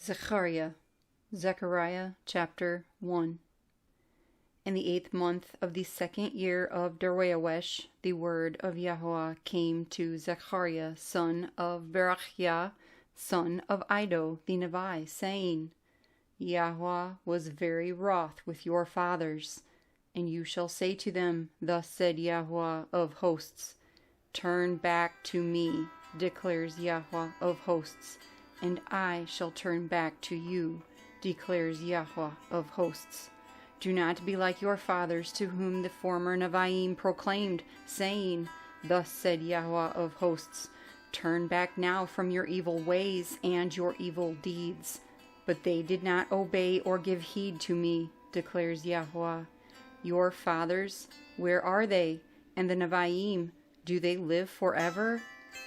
Zechariah chapter 1. In the 8th month of the 2nd year of Darius, the word of Yahuah came to Zechariah, son of Berechiah, son of Iddo the Nevi, saying, Yahuah was very wroth with your fathers, and you shall say to them, Thus said Yahuah of hosts, Turn back to me, declares Yahuah of hosts, and I shall turn back to you, declares Yahuah of hosts. Do not be like your fathers, to whom the former Nevi'im proclaimed, saying, Thus said Yahuah of hosts, Turn back now from your evil ways and your evil deeds. But they did not obey or give heed to me, declares Yahuah. Your fathers, where are they? And the Nevi'im, do they live forever?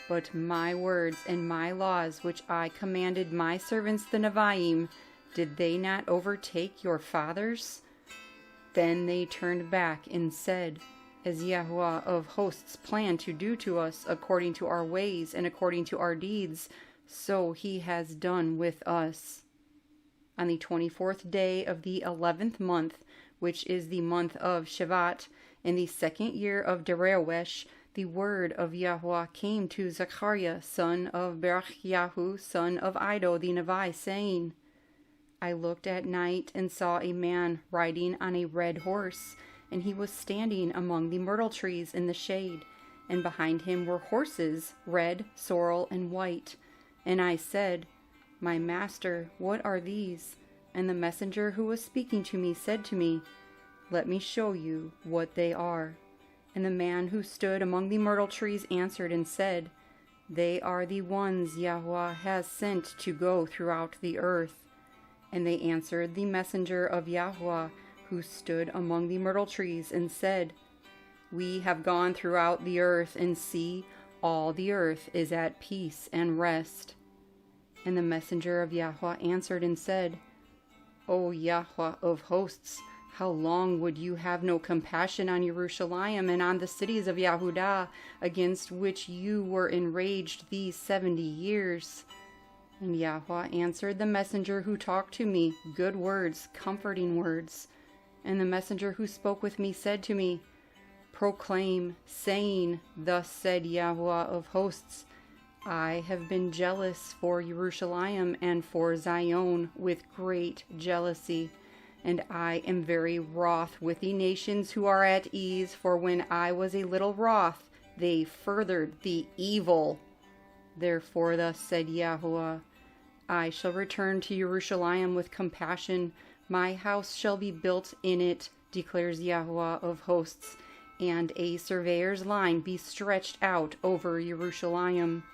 But my words and my laws, which I commanded my servants the Nevi'im, did they not overtake your fathers? Then they turned back and said, As Yahuah of hosts planned to do to us according to our ways and according to our deeds, so he has done with us. On the 24th day of the 11th month, which is the month of Shevat, in the 2nd year of Darius, the word of Yahuah came to Zechariah, son of Berechiah, son of Iddo the Nevi, saying, I looked at night and saw a man riding on a red horse, and he was standing among the myrtle trees in the shade, and behind him were horses, red, sorrel, and white. And I said, My master, what are these? And the messenger who was speaking to me said to me, Let me show you what they are. And the man who stood among the myrtle trees answered and said, They are the ones Yahuah has sent to go throughout the earth. And they answered the messenger of Yahuah, who stood among the myrtle trees, and said, We have gone throughout the earth, and see, all the earth is at peace and rest. And the messenger of Yahuah answered and said, O Yahuah of hosts, how long would you have no compassion on Jerusalem and on the cities of Yehudah, against which you were enraged these 70 years? And Yahuah answered the messenger who talked to me good words, comforting words. And the messenger who spoke with me said to me, Proclaim, saying, Thus said Yahuah of hosts, I have been jealous for Jerusalem and for Zion with great jealousy. And I am very wroth with the nations who are at ease, for when I was a little wroth, they furthered the evil. Therefore thus said Yahuah, I shall return to Jerusalem with compassion, my house shall be built in it, declares Yahuah of hosts, and a surveyor's line be stretched out over Jerusalem.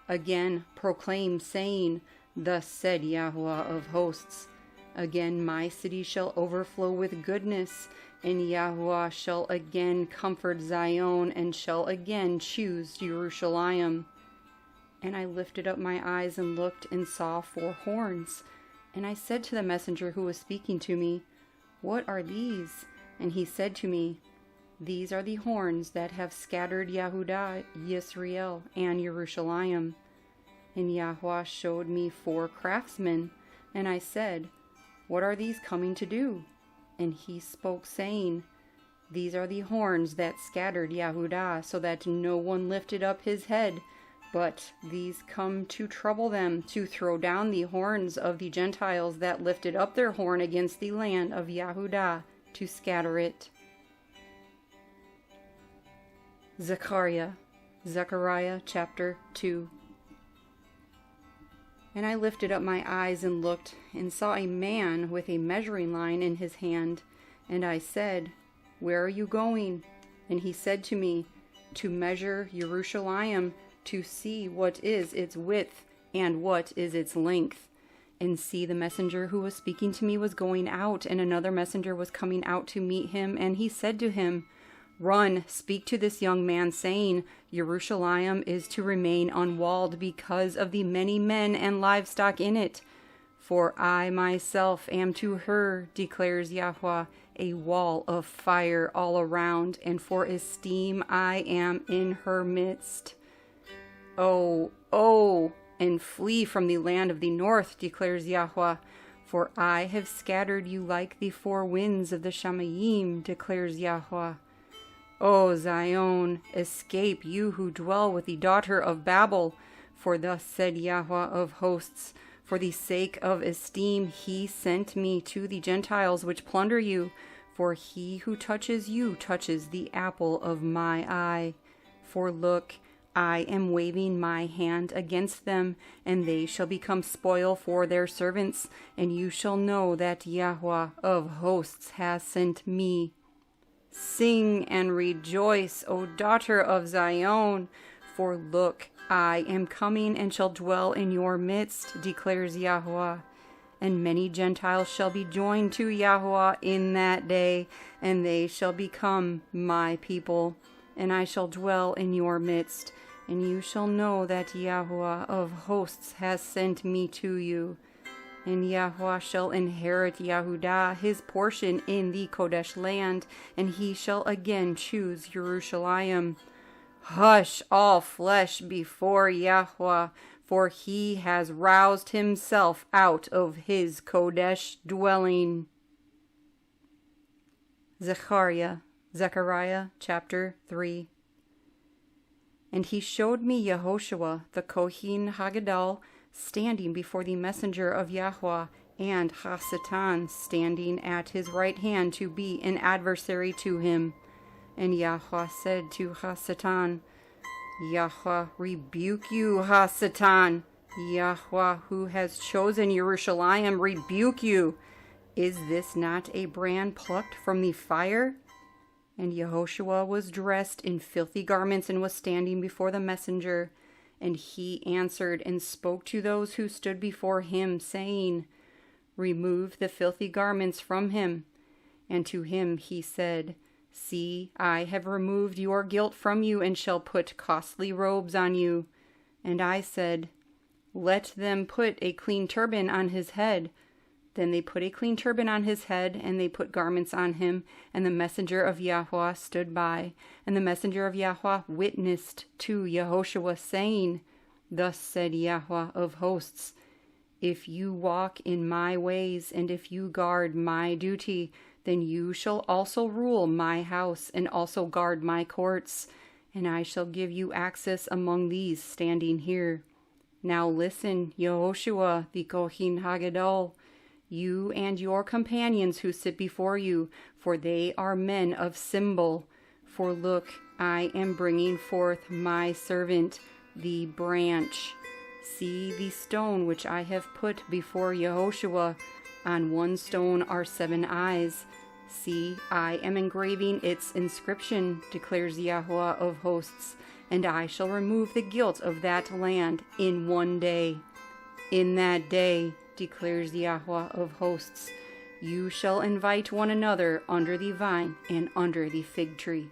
Again proclaim, saying, Thus said Yahuah of hosts, Again my city shall overflow with goodness, and Yahuah shall again comfort Zion, and shall again choose Jerusalem. And I lifted up my eyes and looked and saw 4 horns. And I said to the messenger who was speaking to me, What are these? And he said to me, These are the horns that have scattered Yehudah, Yisrael, and Jerusalem. And Yahuah showed me 4 craftsmen. And I said, What are these coming to do? And he spoke, saying, These are the horns that scattered Yehudah, so that no one lifted up his head. But these come to trouble them, to throw down the horns of the Gentiles that lifted up their horn against the land of Yehudah, to scatter it. Zechariah chapter 2. And I lifted up my eyes and looked, and saw a man with a measuring line in his hand. And I said, Where are you going? And he said to me, To measure Jerusalem, to see what is its width and what is its length. And see, the messenger who was speaking to me was going out, and another messenger was coming out to meet him. And he said to him, Run, speak to this young man, saying, Jerusalem is to remain unwalled because of the many men and livestock in it. For I myself am to her, declares Yahuah, a wall of fire all around, and for esteem I am in her midst. Oh, and flee from the land of the north, declares Yahuah. For I have scattered you like the four winds of the Shamayim, declares Yahuah. O Zion, escape, you who dwell with the daughter of Babel. For thus said Yahuah of hosts, for the sake of esteem he sent me to the Gentiles which plunder you. For he who touches you touches the apple of my eye. For look, I am waving my hand against them, and they shall become spoil for their servants, and you shall know that Yahuah of hosts has sent me. Sing and rejoice, O daughter of Zion, for look, I am coming and shall dwell in your midst, declares Yahuah. And many Gentiles shall be joined to Yahuah in that day, and they shall become my people. And I shall dwell in your midst, and you shall know that Yahuah of hosts has sent me to you. And Yahuah shall inherit Yehudah, his portion in the Kodesh land, and he shall again choose Jerusalem. Hush all flesh before Yahuah, for he has roused himself out of his Kodesh dwelling. Zechariah chapter 3. And he showed me Yahoshua, the Kohen Hagadol, standing before the messenger of Yahuah, and Hasatan standing at his right hand to be an adversary to him. And Yahuah said to Hasatan, Yahuah rebuke you, Hasatan. Yahuah, who has chosen Jerusalem, rebuke you. Is this not a brand plucked from the fire? And Yahushua was dressed in filthy garments and was standing before the messenger. And he answered and spoke to those who stood before him, saying, Remove the filthy garments from him. And to him he said, See, I have removed your guilt from you, and shall put costly robes on you. And I said, Let them put a clean turban on his head. Then they put a clean turban on his head, and they put garments on him, and the messenger of Yahuah stood by. And the messenger of Yahuah witnessed to Yahushua, saying, Thus said Yahuah of hosts, If you walk in my ways, and if you guard my duty, then you shall also rule my house, and also guard my courts, and I shall give you access among these standing here. Now listen, Yahushua, the Kohen Hagadol, you and your companions who sit before you, for they are men of symbol. For look, I am bringing forth my servant, the branch. See the stone which I have put before Yahushua. On one stone are 7 eyes. See, I am engraving its inscription, declares Yahuah of hosts, and I shall remove the guilt of that land in one day. In that day, declares Yahuah of hosts, you shall invite one another under the vine and under the fig tree.